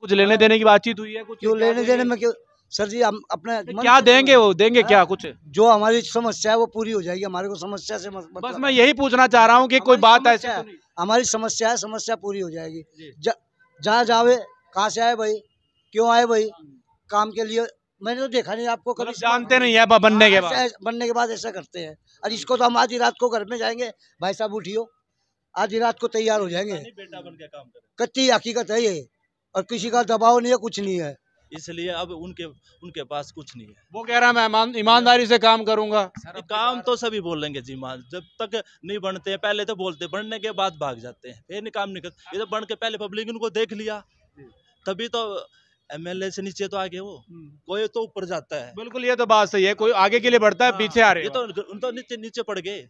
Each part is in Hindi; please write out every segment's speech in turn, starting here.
कुछ लेने देने की बातचीत हुई है? कुछ क्यों क्या लेने देने देंगे? में क्यों सर जी, हम अपने मन क्या से देंगे? वो देंगे हाँ? क्या कुछ? जो हमारी समस्या है वो पूरी हो जाएगी। हमारे को समस्या से बस मतलब मैं है। यही पूछना चाह रहा हूँ कि कोई हमारी बात ऐसी समस्या तो है, नहीं? हमारी समस्या है, समस्या पूरी हो जाएगी। जी। जहाँ जावे, कहाँ से आए भाई, क्यों आए भाई, काम के लिए। मैंने तो देखा नहीं आपको कभी। मतलब जानते नहीं है बनने के बाद? बनने के बाद ऐसा करते हैं। और इसको तो हम आधी रात को घर में जाएंगे, भाई साहब उठियो, आधी रात को तैयार हो जाएंगे। बेटा बन के काम करे, कच्ची हकीकत है ये, और किसी का दबाव नहीं है, कुछ नहीं है। इसलिए अब उनके उनके पास कुछ नहीं है। वो कह रहा है मैं ईमानदारी से काम करूंगा। ये काम तो सभी बोलेंगे जी, जब तक नहीं बनते हैं पहले तो बोलते, बनने के बाद भाग जाते हैं, फिर नहीं काम नहीं करते। ये तो बन के पहले पब्लिक उनको देख लिया, तभी तो एमएलए से नीचे तो आगे वो, कोई तो ऊपर जाता है। बिल्कुल, ये तो बात सही है। कोई आगे के लिए बढ़ता है, पीछे आ रहे ये हो। तो उन तो नीचे नीचे पड़ गए।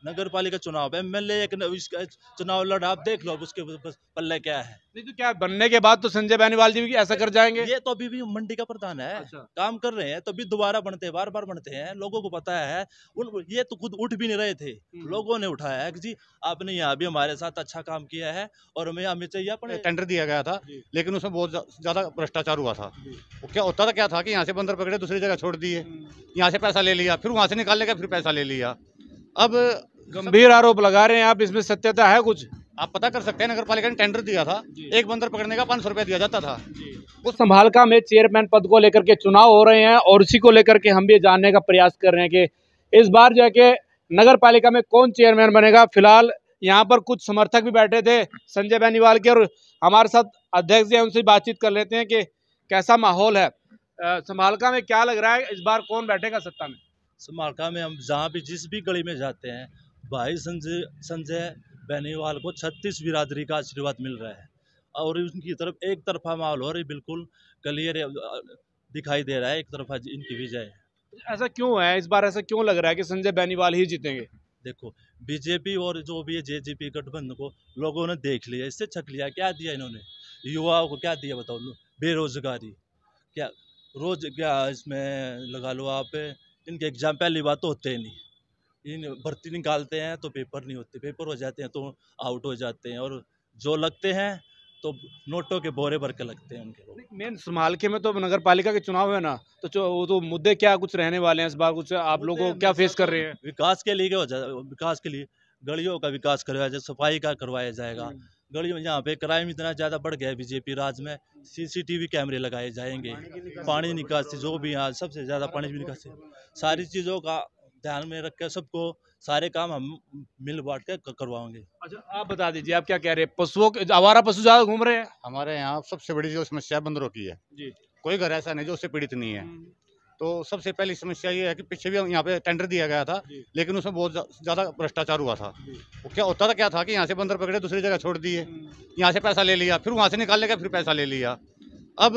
नगर पालिका चुनाव, एमएलए एक इसका चुनाव लड़ा, आप देख लो अब उसके पल्ले क्या है। नहीं तो क्या बनने के बाद तो संजय बेनीवाल जी भी ऐसा कर जाएंगे? ये तो अभी भी मंडी का प्रधान है। अच्छा। काम कर रहे हैं तो भी दोबारा बनते हैं, बार बार बनते हैं, लोगों को पता है। ये तो खुद उठ भी नहीं रहे थे, लोगों ने उठाया है कि जी आपने यहाँ भी हमारे साथ अच्छा काम किया है और हमें चाहिए अपने। टेंडर दिया गया था लेकिन उसमें बहुत ज्यादा भ्रष्टाचार हुआ था। वो क्या होता था, क्या था कि यहाँ से बंदर पकड़े दूसरी जगह छोड़ दिए, यहाँ से पैसा ले लिया, फिर वहां से निकालने का फिर पैसा ले लिया। अब गंभीर आरोप लगा रहे हैं आप, इसमें सत्यता है कुछ? आप पता कर सकते हैं, नगर पालिका ने टेंडर दिया था, एक बंदर पकड़ने का 500 रुपया दिया जाता था। उस संभालका में चेयरमैन पद को लेकर के चुनाव हो रहे हैं और उसी को लेकर के हम भी जानने का प्रयास कर रहे हैं कि इस बार जाके नगर पालिका में कौन चेयरमैन बनेगा। फिलहाल यहाँ पर कुछ समर्थक भी बैठे थे संजय बेनीवाल के, और हमारे साथ अध्यक्ष जी हैं, उनसे बातचीत कर लेते हैं कि कैसा माहौल है। संभालका में क्या लग रहा है इस बार कौन बैठेगा सत्ता में? समालका में हम जहाँ भी जिस भी गली में जाते हैं, भाई संजय बेनीवाल को 36 बिरादरी का आशीर्वाद मिल रहा है और उनकी तरफ एक तरफा माहौल हो रही, बिल्कुल क्लियर दिखाई दे रहा है, एक तरफा इनकी विजय है। ऐसा क्यों है इस बार? ऐसा क्यों लग रहा है कि संजय बेनीवाल ही जीतेंगे? देखो, बीजेपी और जो भी है जेजेपी गठबंधन को लोगों ने देख लिया, इससे छक लिया। क्या दिया इन्होंने युवाओं को, क्या दिया बताओ? बेरोजगारी, क्या रोज क्या इसमें लगा लो आप, इनके एग्जाम पहली बात तो होते ही नहीं, इन भर्ती निकालते हैं तो पेपर नहीं होते, पेपर हो जाते हैं तो आउट हो जाते हैं, और जो लगते हैं तो नोटों के बोरे भर के लगते हैं उनके लोग। मेन समालके में तो नगर पालिका के चुनाव है ना, तो वो तो मुद्दे क्या कुछ रहने वाले हैं इस बार? कुछ आप लोगों को क्या फेस कर रहे हैं? विकास के लिए क्या हो जाए, विकास के लिए गलियों का विकास करवाया जाए, सफाई का करवाया जाएगा। गलियों में यहाँ पे क्राइम इतना ज़्यादा बढ़ गया है बीजेपी राज में, सीसीटीवी कैमरे लगाए जाएंगे, पानी निकासी जो भी यहाँ सबसे ज़्यादा पानी की निकासी, सारी चीज़ों का ध्यान में रख कर सबको सारे काम हम मिल बांट के करवाएंगे। अच्छा, आप बता दीजिए, आप क्या कह रहे हैं? पशुओं के आवारा पशु ज्यादा घूम रहे हैं हमारे यहाँ सबसे बड़ी जो समस्या बंदरों की है जी। कोई घर ऐसा नहीं जो उससे पीड़ित नहीं है। तो सबसे पहली समस्या ये है कि पीछे भी यहाँ पे टेंडर दिया गया था लेकिन उसमें बहुत ज्यादा भ्रष्टाचार हुआ था। वो क्या होता था, क्या था कि यहाँ से बंदर पकड़े दूसरी जगह छोड़ दिए, यहाँ से पैसा ले लिया, फिर वहां से निकालने का फिर पैसा ले लिया। अब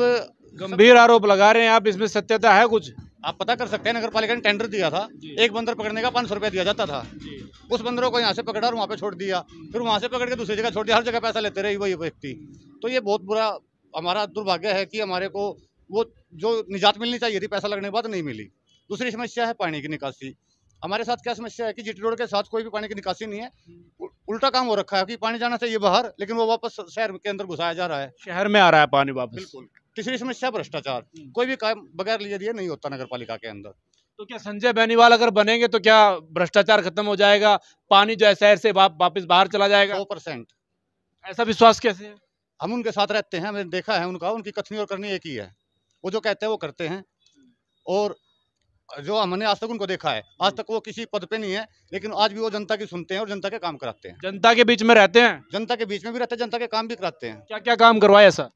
गंभीर आरोप लगा रहे हैं आप, इसमें सत्यता है कुछ? आप पता कर सकते हैं, नगर पालिका ने टेंडर दिया था, एक बंदर पकड़ने का 500 रुपया दिया जाता था। उस बंदरों को यहाँ से पकड़ा और वहाँ पे छोड़ दिया, फिर वहाँ से पकड़ के दूसरी जगह छोड़ दिया, हर जगह पैसा लेते रहे वही व्यक्ति। तो ये बहुत बुरा हमारा दुर्भाग्य है कि हमारे को वो जो निजात मिलनी चाहिए थी पैसा लगने के बाद नहीं मिली। दूसरी समस्या है पानी की निकासी। हमारे साथ क्या समस्या है कि जीटी रोड के साथ कोई भी पानी की निकासी नहीं है, उल्टा काम हो रखा है कि पानी जाना चाहिए बाहर लेकिन वो वापस शहर के अंदर घुसाया जा रहा है, शहर में आ रहा है पानी वापस। बिल्कुल। तीसरी समस्या भ्रष्टाचार, कोई भी काम बगैर लिए दिए नहीं होता नगर पालिका के अंदर। तो क्या संजय बेनीवाल अगर बनेंगे तो क्या भ्रष्टाचार खत्म हो जाएगा, पानी जो है शहर से वापस बाहर चला जाएगा? 100%। ऐसा विश्वास कैसे है? हम उनके साथ रहते हैं, हमने देखा है उनकी कथनी और करनी एक ही है, वो जो कहते हैं वो करते हैं। और जो हमने आज तक उनको देखा है, आज तक वो किसी पद पे नहीं है लेकिन आज भी वो जनता की सुनते हैं और जनता के काम कराते हैं। जनता के बीच में रहते हैं, जनता के बीच में भी रहते हैं, जनता के काम भी कराते हैं। क्या क्या काम करवाए ऐसा?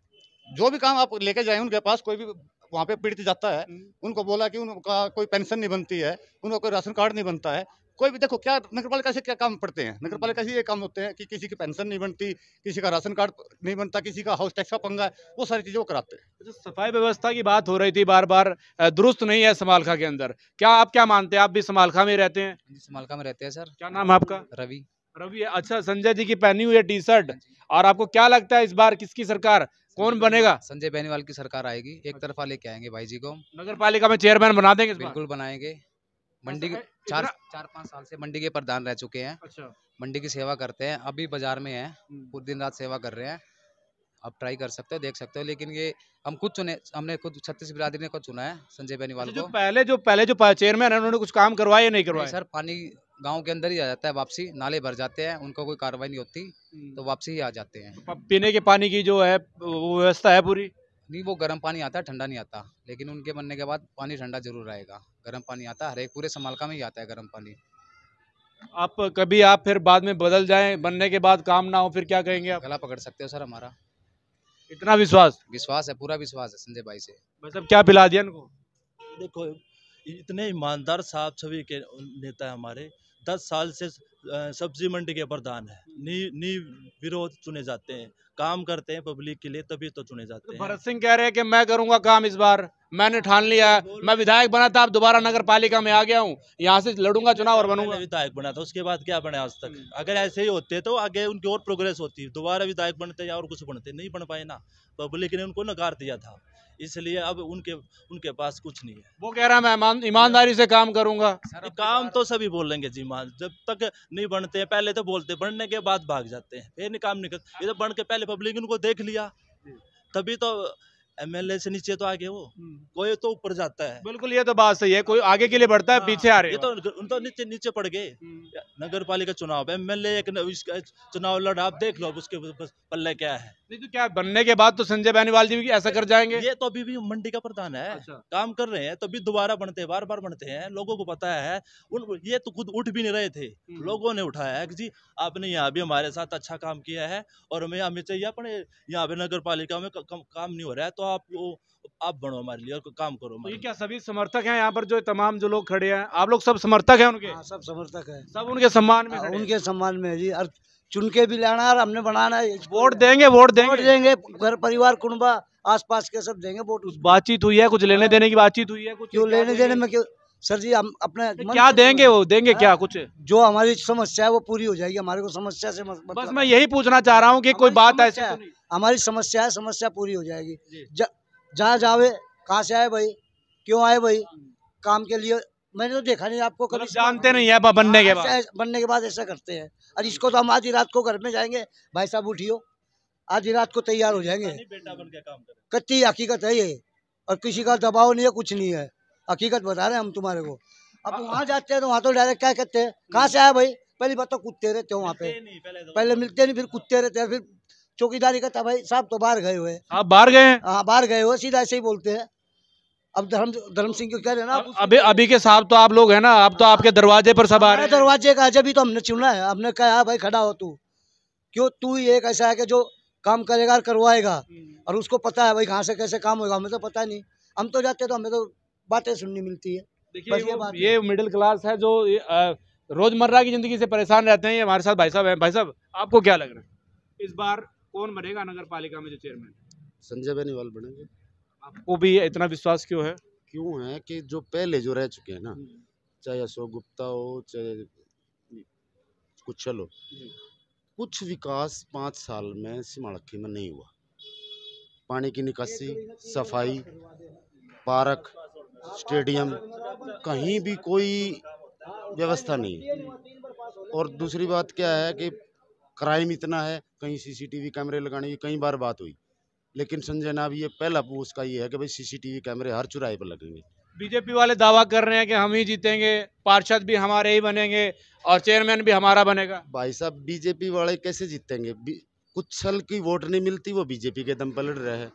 जो भी काम आप लेके जाए उनके पास, कोई भी वहाँ पे पीड़ित जाता है, उनको बोला कि उनका कोई पेंशन नहीं बनती है, उनका कोई राशन कार्ड नहीं बनता है, कोई भी देखो क्या नगर पालिका से क्या काम पड़ते हैं, नगर पालिका से ये काम होते हैं कि किसी की पेंशन नहीं बनती, किसी का राशन कार्ड नहीं बनता, किसी का हाउस टैक्स का पंगा है, वो सारी चीजें वो कराते हैं। सफाई व्यवस्था की बात हो रही थी बार बार, दुरुस्त नहीं है समालखा के अंदर, क्या आप क्या मानते हैं? आप भी समालखा में रहते हैं? समालखा में रहते हैं सर। क्या नाम है आपका? रवि। रवि है। अच्छा, संजय जी की पहनी हुई है टी शर्ट, और आपको क्या लगता है इस बार किसकी सरकार, कौन बनेगा? संजय बेनीवाल की सरकार आएगी, एक तरफा लेके आएंगे भाई जी को। नगर पालिका में चेयरमैन बना देंगे इस बार? बिल्कुल बनाएंगे। मंडी के चार 5 साल से मंडी के प्रधान रह चुके हैं। अच्छा। मंडी की सेवा करते हैं, अभी बाजार में है, पूरे दिन रात सेवा कर रहे हैं। आप ट्राई कर सकते हो, देख सकते हो, लेकिन ये हम खुद चुने, हमने खुद 36 बिरादरी ने खुद चुना है संजय बेनीवाल को। जो पहले जो चेयरमैन है उन्होंने कुछ काम करवाया नहीं नहीं करवाया? सर, पानी गांव के अंदर ही आ जाता है वापसी, नाले भर जाते हैं, उनका कोई कार्रवाई नहीं होती, तो वापसी ही आ जाते हैं। पीने के पानी की जो है वो व्यवस्था है पूरी? नहीं, वो गर्म पानी आता है, ठंडा नहीं आता, लेकिन उनके बनने के बाद पानी ठंडा जरूर आएगा। गर्म पानी आता है, हर एक पूरे समालका में ही आता है गर्म पानी। आप फिर बाद में बदल जाएं, बनने के बाद काम ना हो, फिर क्या कहेंगे आप? गला पकड़ सकते हो सर हमारा। इतना विश्वास? विश्वास है, पूरा विश्वास है संजय भाई से। मतलब क्या पिला दिया इनको? देखो, इतने ईमानदार साहब छवि के नेता है हमारे। 10 साल से सब्जी मंडी के प्रधान है। नी विरोध चुने जाते हैं, काम करते हैं पब्लिक के लिए, तभी तो चुने जाते हैं। भरत सिंह कह रहे हैं कि मैं करूंगा काम, इस बार मैंने ठान लिया है, मैं विधायक बना था, अब दोबारा नगर पालिका में आ गया हूँ, यहाँ से लड़ूंगा चुनाव और बनूंगा। विधायक बना था, उसके बाद क्या बने आज तक? अगर ऐसे ही होते तो आगे उनकी और प्रोग्रेस होती, दोबारा विधायक बनते या और कुछ बनते, नहीं बन पाए ना, पब्लिक ने उनको नकार दिया था, इसलिए अब उनके पास कुछ नहीं है। वो कह रहा है मैं ईमानदारी से काम करूंगा। काम तो सभी बोलेंगे जी, जब तक नहीं बनते हैं, पहले तो बोलते, बनने के बाद भाग जाते हैं, फिर नहीं काम नहीं करते। ये तो बन के पहले पब्लिक उनको देख लिया, तभी तो एमएलए से नीचे तो आगे, वो कोई तो ऊपर जाता है। बिल्कुल, ये तो बात सही है, कोई आगे के लिए बढ़ता है, पीछे आ रहे ये तो नीचे पड़ गए। नगर पालिका चुनाव, एमएलए एक चुनाव लड़ा, आप देख लो उसके पल्ले क्या है। नहीं तो क्या बनने के बाद तो संजय बेनीवाल जी भी ऐसा कर जाएंगे? ये तो अभी भी मंडी का प्रधान है। अच्छा। काम कर रहे हैं, तभी दोबारा बनते हैं, बार बार बनते हैं, लोगों को पता है। ये तो खुद उठ भी नहीं रहे थे, लोगों ने उठाया है कि जी आपने यहाँ भी हमारे साथ अच्छा काम किया है, और हमें चाहिए अपने यहाँ पे नगर पालिका में काम नहीं हो रहा है, तो आप बनो हमारे लिए और काम करो। तो ये क्या सभी समर्थक हैं यहाँ पर, जो तमाम जो लोग खड़े हैं, आप लोग सब समर्थक हैं उनके? सब समर्थक है, सब उनके सम्मान में, उनके सम्मान में जी। और चुन के भी लाना और हमने बनाना है। वोट देंगे, वोट देंगे, घर परिवार कुटुंबा आसपास के सब देंगे वोट। बातचीत हुई है, कुछ लेने देने की बातचीत हुई है? कुछ क्यों लेने देने में, क्यों सर जी, हम अपने क्या देंगे, वो देंगे क्या? कुछ जो हमारी समस्या है वो पूरी हो जाएगी। हमारे को समस्या से बस मैं यही पूछना चाह रहा हूँ कि कोई बात ऐसी तो नहीं। हमारी समस्या है, समस्या पूरी हो जाएगी। जहाँ जावे, कहाँ से आए भाई, क्यों आए भाई, काम के लिए। मैंने तो देखा नहीं आपको कभी, जानते नहीं है बनने के बाद ऐसा करते हैं। और इसको तो हम आज ही रात को घर में जाएंगे, भाई साहब उठियो, आज ही रात को तैयार हो जाएंगे। कच्ची हकीकत है ये, और किसी का दबाव नहीं है, कुछ नहीं है, हकीकत बता रहे हैं हम तुम्हारे को। अब वहाँ जाते हैं तो वहाँ तो डायरेक्ट क्या कहते हैं, कहाँ से आया भाई, पहली बात तो कुत्ते रहते हो वहाँ पे, पहले मिलते नहीं, फिर कुत्ते रहते हैं, फिर चौकीदारी कहता भाई साहब तो बाहर गए हुए। आप बाहर गए हैं? हाँ, बाहर गए हुए, सीधा ऐसे ही बोलते हैं। अब धर्म सिंह को कह रहे हैं ना, अभी के साहब तो आप लोग हैं ना, अब तो आपके दरवाजे पर सब आ रहे हैं। दरवाजे का जब भी तो हमने चुना है, हमने कहा भाई खड़ा हो तू, क्यों तू ही एक ऐसा है कि जो काम करेगा और करवाएगा, और उसको पता है भाई कहाँ से कैसे काम होगा, हमें तो पता नहीं। हम तो जाते तो हमें तो बातें सुननी मिलती है। देखिए ये मिडिल क्लास है जो रोजमर्रा की जिंदगी से परेशान रहते हैं। ये हमारे साथ भाई साहब हैं। भाई साहब, आपको क्या लग रहा है, इस बार कौन बनेगा नगर पालिका में जो चेयरमैन? संजय बेनीवाल बनेंगे। आपको भी इतना विश्वास क्यों है? क्यों है कि जो पहले जो रह चुके हैं ना, चाहे अशोक गुप्ता हो, चाहे कुछ चलो, कुछ विकास 5 साल में सिमाड़क्की में नहीं हुआ। पानी की निकासी, सफाई, पार्क, स्टेडियम, कहीं भी कोई व्यवस्था नहीं है। और दूसरी बात क्या है कि क्राइम इतना है, कहीं सीसीटीवी कैमरे लगाने की कई बार बात हुई, लेकिन संजय ना भी ये पहला उसका ये है कि भाई सीसीटीवी कैमरे हर चौराहे पर लगेंगे। बीजेपी वाले दावा कर रहे हैं कि हम ही जीतेंगे, पार्षद भी हमारे ही बनेंगे और चेयरमैन भी हमारा बनेगा। भाई साहब, बीजेपी वाले कैसे जीतेंगे? कुछ साल की वोट नहीं मिलती, वो बीजेपी के दम पर लड़ रहे हैं।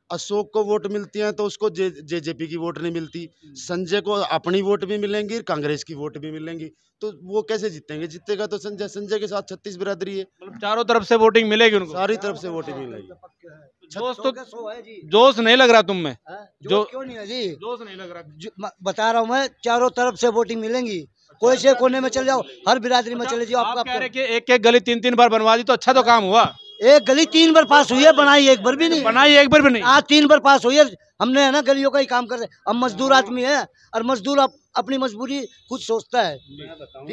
अशोक को वोट मिलती है तो उसको जेजेपी की वोट नहीं मिलती। संजय को अपनी वोट भी मिलेंगी, कांग्रेस की वोट भी मिलेंगी, तो वो कैसे जीतेंगे? जीतेगा तो संजय के साथ 36 बिरादरी है, मतलब चारों तरफ से वोटिंग मिलेगी उनको, सारी तरफ से वोटिंग मिलेगी। जोश नहीं लग रहा तुम में? जो क्यों नहीं है जी, जोश नहीं लग रहा? बता रहा हूँ मैं, चारों तरफ से वोटिंग मिलेंगी। कोई से कोने में चले जाओ, हर बिरादरी में चले जाओ। आप कह रहे कि एक गली 3 बार बनवा दी तो अच्छा तो काम हुआ। एक गली 3 बार पास हुई है, बनाई एक बार भी नहीं, बनाई एक बार भी नहीं। आज 3 बार पास हुई है। हमने है ना गलियों का ही काम कर रहे। हम मजदूर आदमी है, और मजदूर अपनी मजबूरी खुद सोचता है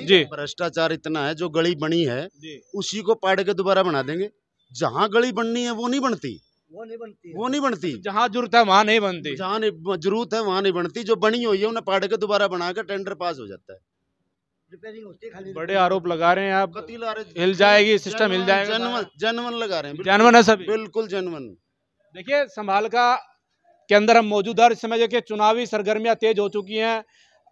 जी। भ्रष्टाचार इतना है, जो गली बनी है उसी को पाड़ के दोबारा बना देंगे। जहाँ गली बननी है वो नहीं बनती, वो नहीं बनती। जहाँ जरूरत है वहाँ नहीं बनती, जहाँ जरूरत है वहाँ नहीं बनती। जो बनी हुई है उन्हें पाड़ के दोबारा बना कर टेंडर पास हो जाता है। रिपेयरिंग होती है खाली। बड़े आरोप लगा रहे हैं आप, कतील आ रहे हिल जाएगी, सिस्टम हिल जाएगा। जनवन लगा रहे हैं, जानवर है सभी। बिल्कुल जनवन। देखिए संभालका के अंदर हम मौजूद हैं और इस समय जो कि चुनावी सरगर्मियां तेज हो चुकी हैं,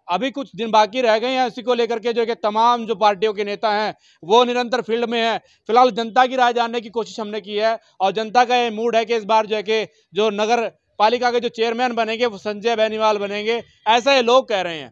अभी कुछ दिन बाकी रह गए हैं। इसी को लेकर के जो कि तमाम जो पार्टियों के नेता हैं वो निरंतर फील्ड में हैं। फिलहाल जनता की राय जानने की कोशिश हमने की है और जनता का ये मूड है कि इस बार जो है कि जो नगर पालिका के जो चेयरमैन बनेंगे वो संजय बेनीवाल बनेंगे, ऐसा ये लोग कह रहे हैं।